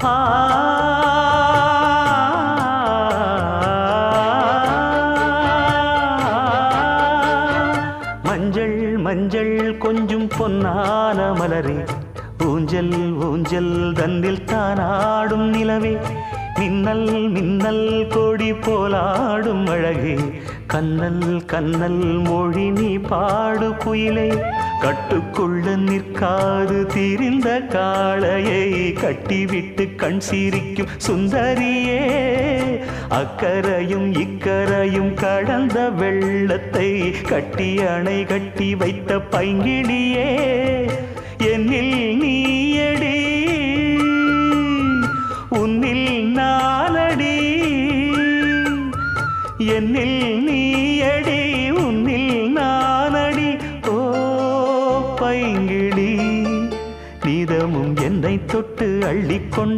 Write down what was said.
ஆ மஞ்சள் மஞ்சள் கொஞ்சம் பொன்னான மலரே ஊஞ்சல் ஊஞ்சல் தன்னில் தானாடும் நிலவே மின்னல் மின்னல் கொடி போலாடும் அழகே கண்ணல் கண்ணல் மொழி நீ பாடு குயிலே கட்டுக்குள்ள நிற்காது திரிந்த காளையை கட்டிவிட்டு கண் சிரிக்கும் சுந்தரியே அக்கரையும் இக்கரையும் கடந்த வெள்ளத்தை கட்டி அணை கட்டி வைத்த பைங்கிளியே என்னில் நீயடி உன்னில் நானடி என்னில் நீயடி உன்னில் நானடி ஓ பைங்கிளி நீதமும் என்னை தொட்டு அள்ளிக்கொண்ட